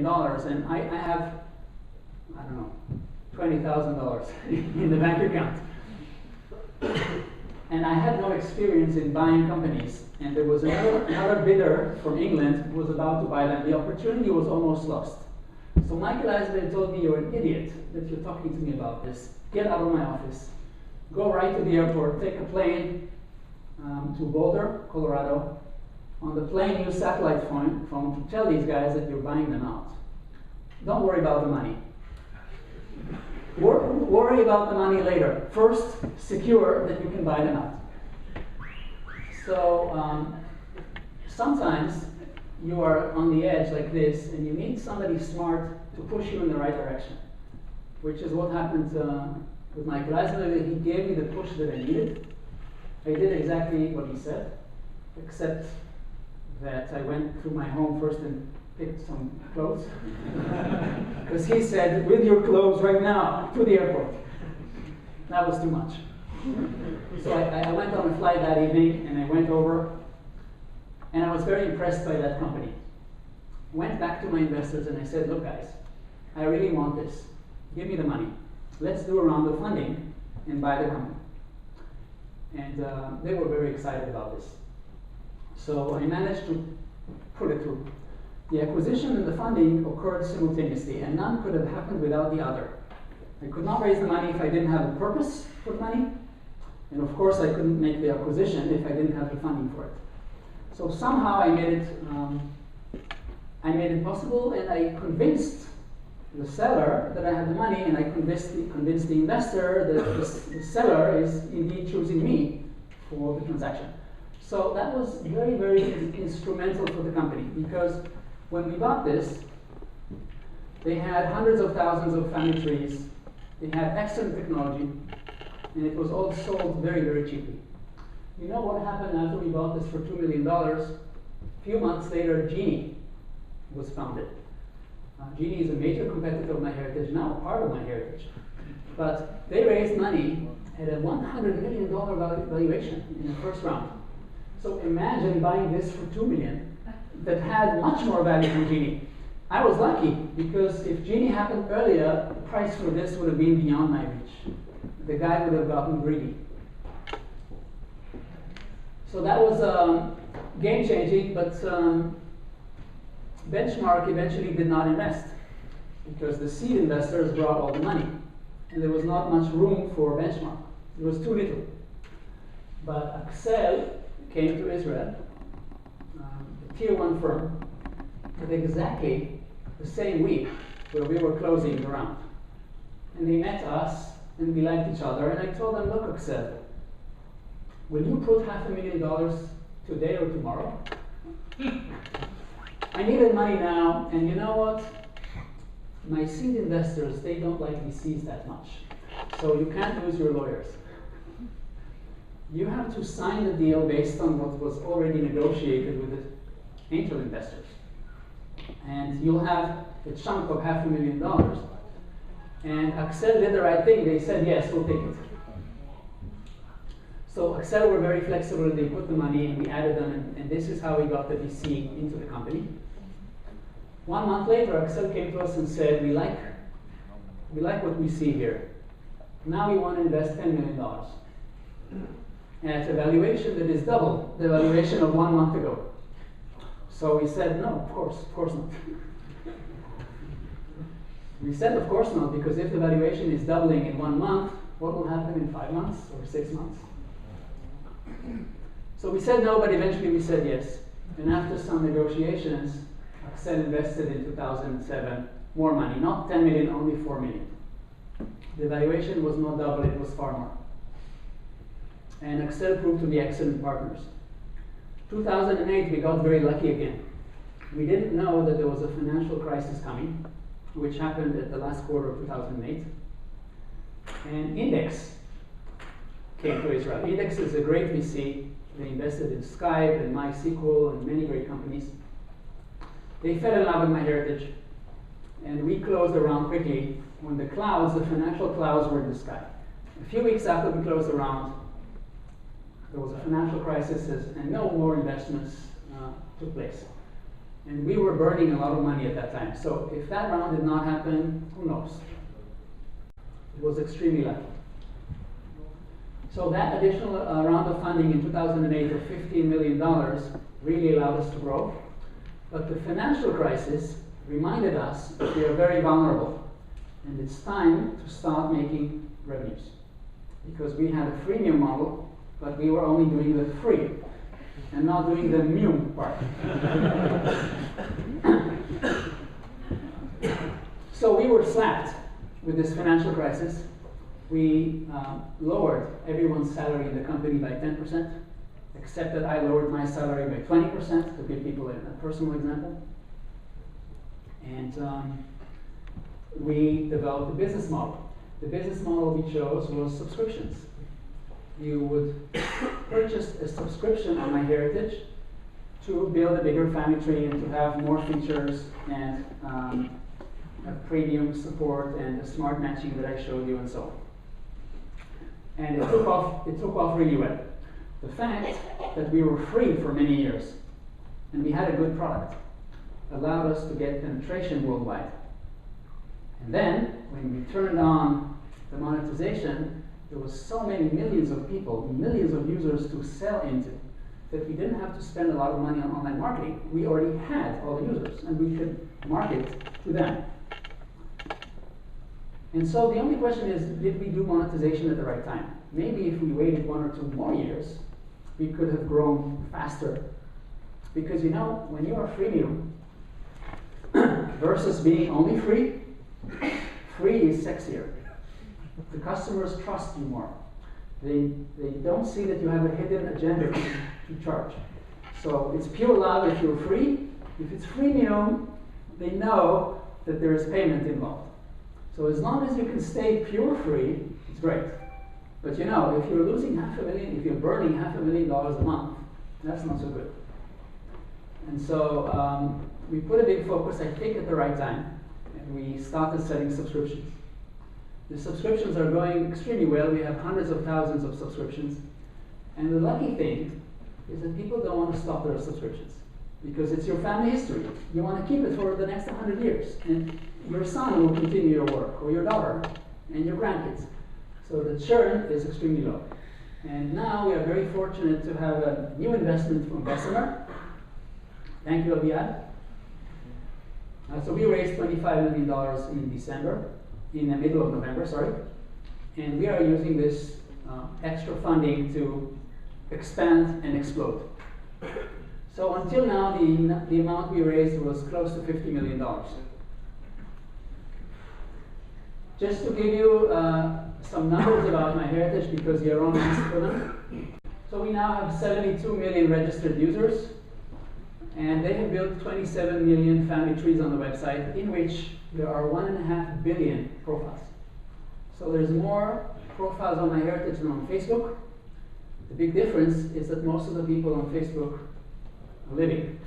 million, and I have, I don't know, $20,000 in the bank account. And I had no experience in buying companies, and there was another bidder from England who was about to buy them. The opportunity was almost lost. So Michael Eisler told me, you're an idiot that you're talking to me about this. Get out of my office. Go right to the airport, take a plane to Boulder, Colorado. On the plane, use satellite phone to tell these guys that you're buying them out. Don't worry about the money. Worry about the money later. First, secure that you can buy them out. So sometimes you are on the edge like this, and you need somebody smart to push you in the right direction, which is what happened with Michael Eisler. He gave me the push that I needed. I did exactly what he said, except that I went through my home first and picked some clothes. Because he said, with your clothes right now, to the airport. That was too much. So I went on a flight that evening, and I went over, and I was very impressed by that company. Went back to my investors, and I said, look guys, I really want this. Give me the money. Let's do a round of funding and buy the company. And they were very excited about this. So I managed to pull it through. The acquisition and the funding occurred simultaneously, and none could have happened without the other. I could not raise the money if I didn't have a purpose for the money, and of course I couldn't make the acquisition if I didn't have the funding for it. So somehow I made it possible, and I convinced the seller that I had the money, and I convinced the investor that the seller is indeed choosing me for the transaction. So that was very, very instrumental for the company, because when we bought this, they had hundreds of thousands of family trees, they had excellent technology, and it was all sold very, very cheaply. You know what happened after we bought this for $2 million? A few months later, Genie was founded. Genie is a major competitor of MyHeritage, now part of MyHeritage. But they raised money at a $100 million valuation in the first round. So imagine buying this for $2 million that had much more value than Genie. I was lucky, because if Genie happened earlier, the price for this would have been beyond my reach. The guy would have gotten greedy. So that was game-changing, but Benchmark eventually did not invest, because the seed investors brought all the money, and there was not much room for Benchmark. It was too little. But Accel came to Israel, a tier 1 firm, at exactly the same week where we were closing the round. And they met us, and we liked each other, and I told them, look, Accel, will you put $500,000 today or tomorrow? I needed money now, and you know what? My seed investors, they don't like VCs that much. So you can't use your lawyers. You have to sign the deal based on what was already negotiated with the angel investors. And you'll have a chunk of $500,000. And Accel did the right thing. They said, yes, we'll take it. So Accel were very flexible. They put the money, and we added them, and this is how we got the VC into the company. 1 month later, Accel came to us and said, we like what we see here. Now we want to invest $10 million at a valuation that is double the valuation of 1 month ago. So we said, no, of course not. We said, of course not, because if the valuation is doubling in 1 month, what will happen in 5 months or 6 months? So we said no, but eventually we said yes. And after some negotiations, Accel invested in 2007 more money, not 10 million, only 4 million. The valuation was not double, it was far more. And Accel proved to be excellent partners. 2008, we got very lucky again. We didn't know that there was a financial crisis coming, which happened at the last quarter of 2008. And Index came to Israel. Index is a great VC. They invested in Skype and MySQL and many great companies. They fell in love with MyHeritage, and we closed the round quickly when the clouds, the financial clouds, were in the sky. A few weeks after we closed the round, there was a financial crisis, and no more investments took place. And we were burning a lot of money at that time. So if that round did not happen, who knows? It was extremely lucky. So that additional round of funding in 2008 of $15 million really allowed us to grow. But the financial crisis reminded us that we are very vulnerable. And it's time to start making revenues. Because we had a freemium model, but we were only doing the free and not doing the mium part. So we were slapped with this financial crisis. We lowered everyone's salary in the company by 10%, except that I lowered my salary by 20%, to give people a personal example. And we developed a business model. The business model we chose was subscriptions. You would purchase a subscription on MyHeritage to build a bigger family tree and to have more features and a premium support and a smart matching that I showed you and so on. And it took off really well. The fact that we were free for many years and we had a good product allowed us to get penetration worldwide. And then, when we turned on the monetization, there was so many millions of people, millions of users to sell into, that we didn't have to spend a lot of money on online marketing. We already had all the users, and we could market to them. And so the only question is, did we do monetization at the right time? Maybe if we waited 1 or 2 more years, we could have grown faster. Because you know, when you are freemium versus being only free, free is sexier. The customers trust you more. They don't see that you have a hidden agenda to charge. So it's pure love if you're free. If it's freemium, they know that there is payment involved. So as long as you can stay pure free, it's great. But you know, if you're losing $500,000, if you're burning $500,000 a month, that's not so good. And so we put a big focus, I think, at the right time. And we started selling subscriptions. The subscriptions are going extremely well. We have hundreds of thousands of subscriptions. And the lucky thing is that people don't want to stop their subscriptions because it's your family history. You want to keep it for the next 100 years. And your son will continue your work, or your daughter, and your grandkids. So the churn is extremely low. And now we are very fortunate to have a new investment from Bessemer. Thank you, Aviad. So we raised $25 million in December, in the middle of November, sorry. And we are using this extra funding to expand and explode. So until now, the amount we raised was close to $50 million. Just to give you some numbers about MyHeritage, because Yaron asked for them. So we now have 72 million registered users, and they have built 27 million family trees on the website, in which there are 1.5 billion profiles. So there's more profiles on MyHeritage than on Facebook. The big difference is that most of the people on Facebook are living.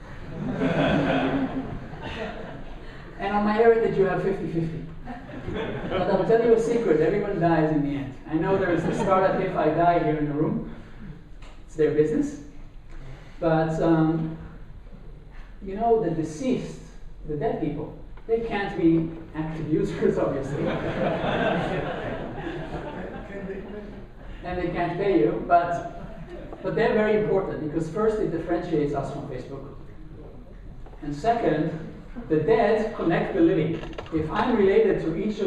And on MyHeritage you have 50-50. But I'll tell you a secret, everyone dies in the end. I know there is the startup If I Die here in the room. It's their business. But you know, the deceased, the dead people, they can't be active users, obviously. And they can't pay you, but they're very important because first it differentiates us from Facebook. And second, the dead connect the living. If I'm related to each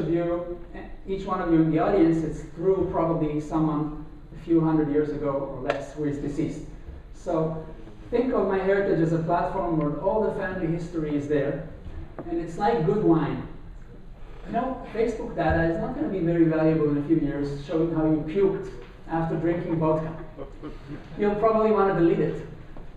one of you in the audience, it's through probably someone a few hundred years ago or less who is deceased. So think of MyHeritage as a platform where all the family history is there, and it's like good wine. You know, Facebook data is not going to be very valuable in a few years, showing how you puked after drinking vodka. You'll probably want to delete it.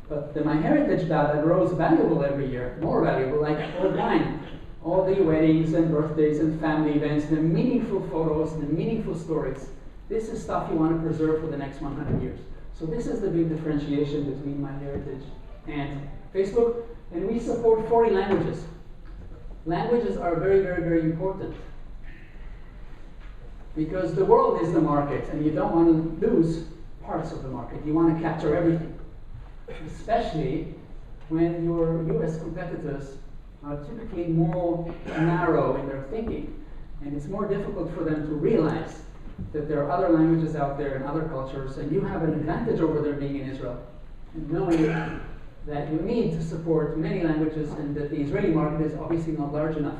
But the MyHeritage data grows valuable every year, more valuable, like old wine. All the weddings and birthdays and family events, the meaningful photos, the meaningful stories. This is stuff you want to preserve for the next 100 years. So this is the big differentiation between MyHeritage and Facebook. And we support 40 languages. Languages are very, very, very important. Because the world is the market, and you don't want to lose parts of the market. You want to capture everything. Especially when your US competitors are typically more narrow in their thinking, and it's more difficult for them to realize that there are other languages out there and other cultures, and you have an advantage over there being in Israel, and knowing that you need to support many languages and that the Israeli market is obviously not large enough.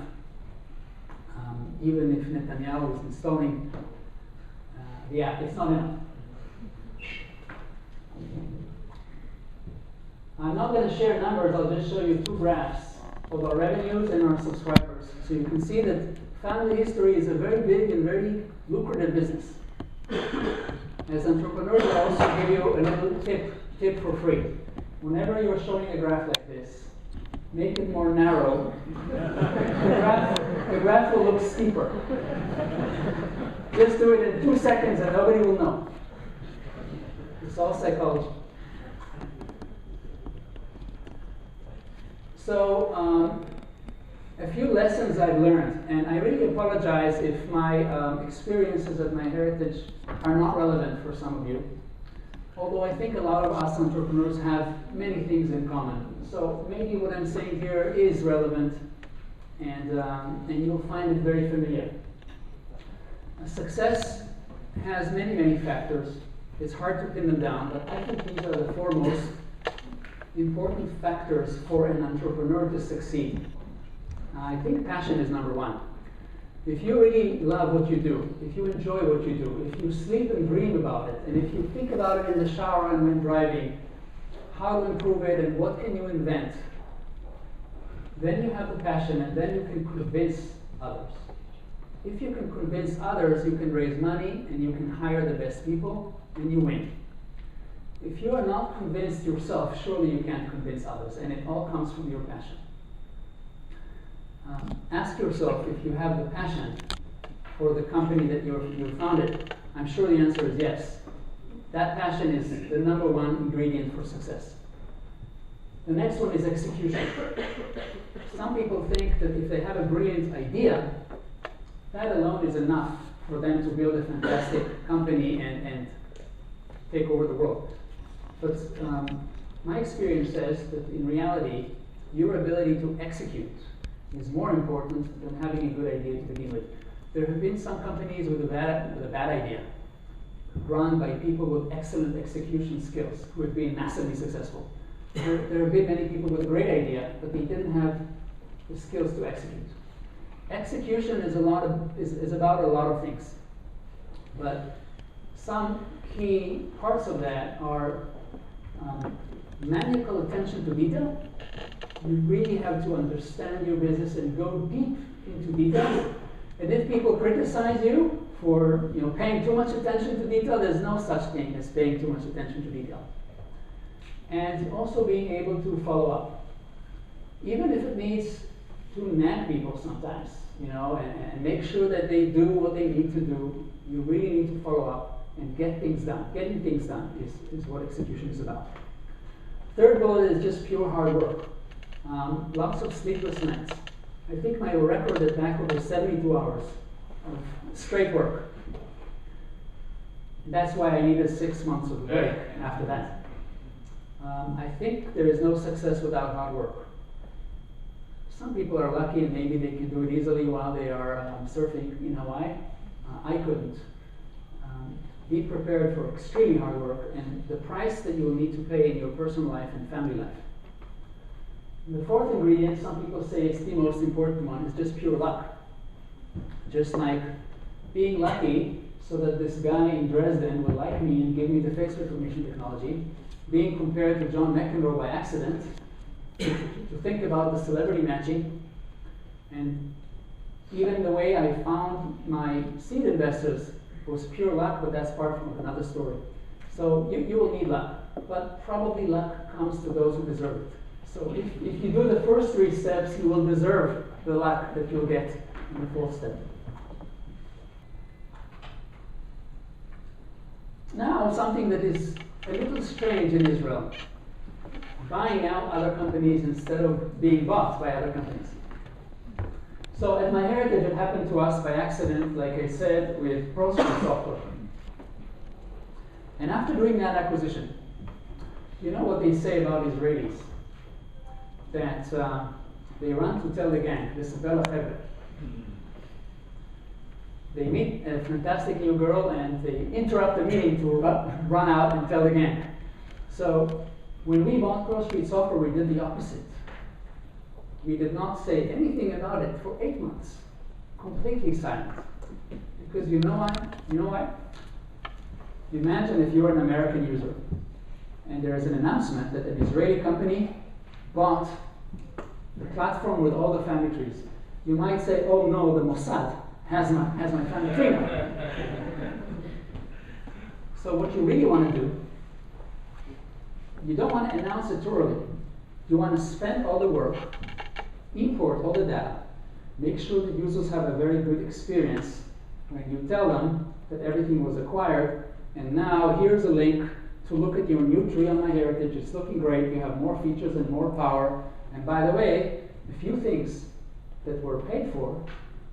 Even if Netanyahu is installing the app, it's not enough. I'm not going to share numbers, I'll just show you two graphs of our revenues and our subscribers. So you can see that family history is a very big and very lucrative business. As entrepreneurs, I also give you a little tip for free. Whenever you're showing a graph like this, make it more narrow. The graph will look steeper. Just do it in 2 seconds and nobody will know. It's all psychology. So, a few lessons I've learned, and I really apologize if my experiences at MyHeritage are not relevant for some of you. Although I think a lot of us entrepreneurs have many things in common. So maybe what I'm saying here is relevant, and you'll find it very familiar. Success has many, many factors. It's hard to pin them down, but I think these are the 4 most important factors for an entrepreneur to succeed. I think passion is number 1. If you really love what you do, if you enjoy what you do, if you sleep and dream about it, and if you think about it in the shower and when driving, how to improve it and what can you invent, then you have the passion and then you can convince others. If you can convince others, you can raise money and you can hire the best people and you win. If you are not convinced yourself, surely you can't convince others, and it all comes from your passion. Ask yourself if you have the passion for the company that you founded. I'm sure the answer is yes. That passion is the number 1 ingredient for success. The next one is execution. Some people think that if they have a brilliant idea, that alone is enough for them to build a fantastic company and take over the world. But my experience says that in reality, your ability to execute is more important than having a good idea to begin with. There have been some companies with a bad idea, run by people with excellent execution skills who have been massively successful. There have been many people with a great idea, but they didn't have the skills to execute. Execution is about a lot of things, but some key parts of that are maniacal attention to detail. You really have to understand your business and go deep into details. And if people criticize you for paying too much attention to detail, there's no such thing as paying too much attention to detail. And also being able to follow up. Even if it means to nag people sometimes, and make sure that they do what they need to do, you really need to follow up and get things done. Getting things done is what execution is about. Third bullet is just pure hard work. Lots of sleepless nights. I think my record at Backward was 72 hours of straight work. That's why I needed 6 months of break after that. I think there is no success without hard work. Some people are lucky and maybe they can do it easily while they are surfing in Hawaii. I couldn't. Be prepared for extremely hard work and the price that you will need to pay in your personal life and family life. And the 4th ingredient, some people say it's the most important one, is just pure luck. Just like being lucky so that this guy in Dresden would like me and give me the face recognition technology, being compared to John McEnroe by accident, to think about the celebrity matching, and even the way I found my seed investors was pure luck, but that's part of another story. So you will need luck, but probably luck comes to those who deserve it. So if you do the first 3 steps, you will deserve the luck that you'll get in the 4th step. Now, something that is a little strange in Israel. Buying out other companies instead of being bought by other companies. So at MyHeritage, it happened to us by accident, like I said, with ProScript software. And after doing that acquisition, you know what they say about Israelis. that they run to tell the gang, this is Bella Heber. They meet a fantastic new girl and they interrupt the meeting to run out and tell the gang. So when we bought Cross Street Software, we did the opposite. We did not say anything about it for 8 months, completely silent. Because you know why? You know why? Imagine if you're an American user and there is an announcement that an Israeli company bought the platform with all the family trees. You might say, oh no, the Mossad has my family tree now. So what you really want to do, you don't want to announce it too early. You want to spend all the work, import all the data, make sure the users have a very good experience when you tell them that everything was acquired, and now here's a link to look at your new tree on MyHeritage. It's looking great. You have more features and more power. And by the way, a few things that were paid for,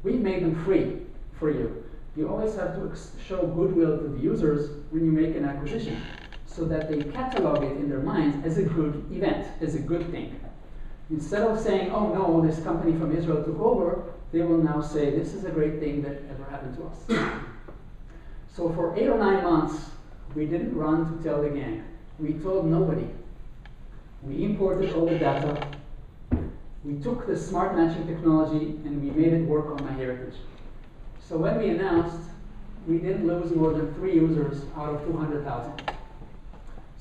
we've made them free for you. You always have to show goodwill to the users when you make an acquisition, so that they catalog it in their minds as a good event, as a good thing. Instead of saying, oh no, this company from Israel took over, they will now say, this is a great thing that ever happened to us. So for 8 or 9 months, we didn't run to tell the gang. We told nobody. We imported all the data. We took the smart matching technology and we made it work on MyHeritage. So when we announced, we didn't lose more than 3 users out of 200,000.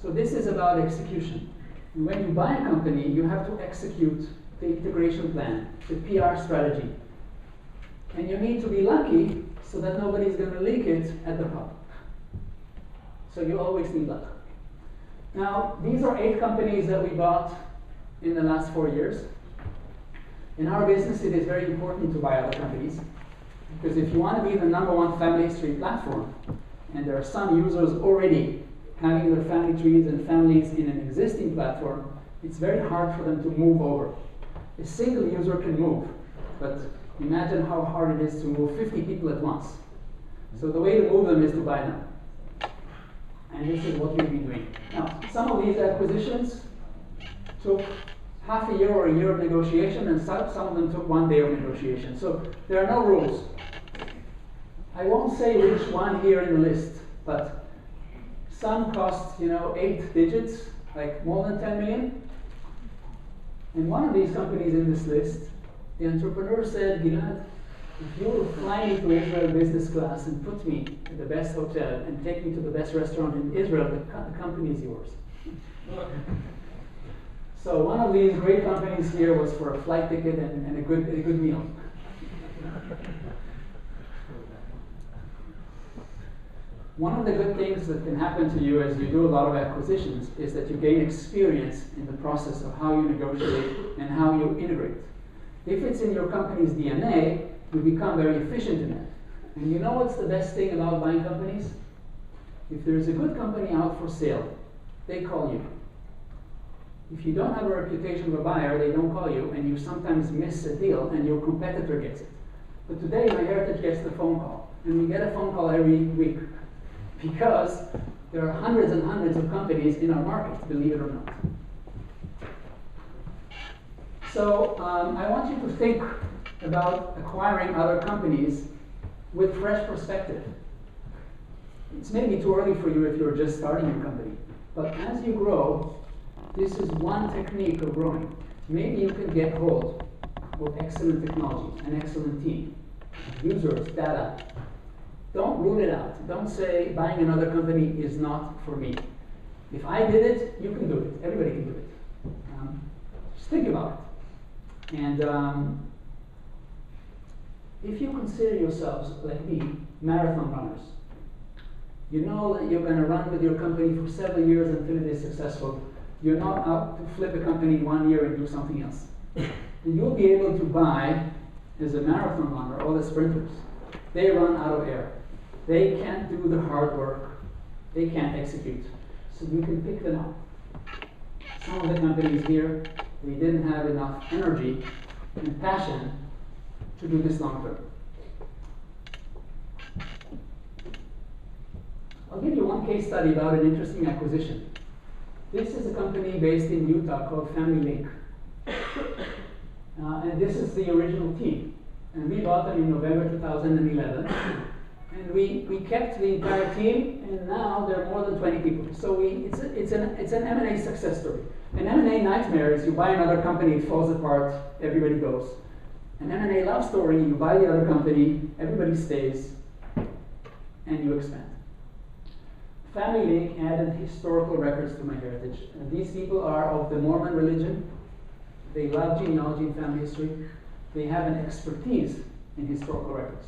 So this is about execution. And when you buy a company, you have to execute the integration plan, the PR strategy. And you need to be lucky so that nobody's going to leak it at the pub. So you always need luck. Now, these are 8 companies that we bought in the last 4 years. In our business, it is very important to buy other companies, because if you want to be the #1 family history platform, and there are some users already having their family trees and families in an existing platform, it's very hard for them to move over. A single user can move, but imagine how hard it is to move 50 people at once. So the way to move them is to buy them. And this is what we've been doing. Now, some of these acquisitions took half a year or a year of negotiation, and some of them took 1 day of negotiation. So there are no rules. I won't say which one here in the list, but some cost, 8 digits, like more than 10 million. And one of these companies in this list, the entrepreneur said, Gilad, if you will fly me to Israel business class and put me in the best hotel and take me to the best restaurant in Israel, the company is yours. So one of these great companies here was for a flight ticket and a good meal. One of the good things that can happen to you as you do a lot of acquisitions is that you gain experience in the process of how you negotiate and how you integrate. If it's in your company's DNA, you become very efficient in it. And you know what's the best thing about buying companies? If there's a good company out for sale, they call you. If you don't have a reputation of a buyer, they don't call you, and you sometimes miss a deal and your competitor gets it. But today, MyHeritage gets the phone call, and we get a phone call every week, because there are hundreds and hundreds of companies in our market, believe it or not. So I want you to think about acquiring other companies with fresh perspective. It's maybe too early for you if you're just starting your company, but as you grow, this is one technique of growing. Maybe you can get hold of excellent technology, an excellent team, users, data. Don't rule it out. Don't say buying another company is not for me. If I did it, you can do it. Everybody can do it. Just think about it. And if you consider yourselves, like me, marathon runners, you know that you're going to run with your company for 7 years until it is successful. You're not out to flip a company 1 year and do something else. And you'll be able to buy, as a marathon runner, all the sprinters. They run out of air. They can't do the hard work. They can't execute. So you can pick them up. Some of the companies here, they didn't have enough energy and passion to do this long term. I'll give you one case study about an interesting acquisition. This is a company based in Utah called Family Link. And this is the original team. And we bought them in November 2011. And we kept the entire team, and now there are more than 20 people. So it's an M&A success story. An M&A nightmare is you buy another company, it falls apart, everybody goes. An M&A love story, you buy the other company, everybody stays, and you expand. Family Link added historical records to MyHeritage. And these people are of the Mormon religion. They love genealogy and family history. They have an expertise in historical records.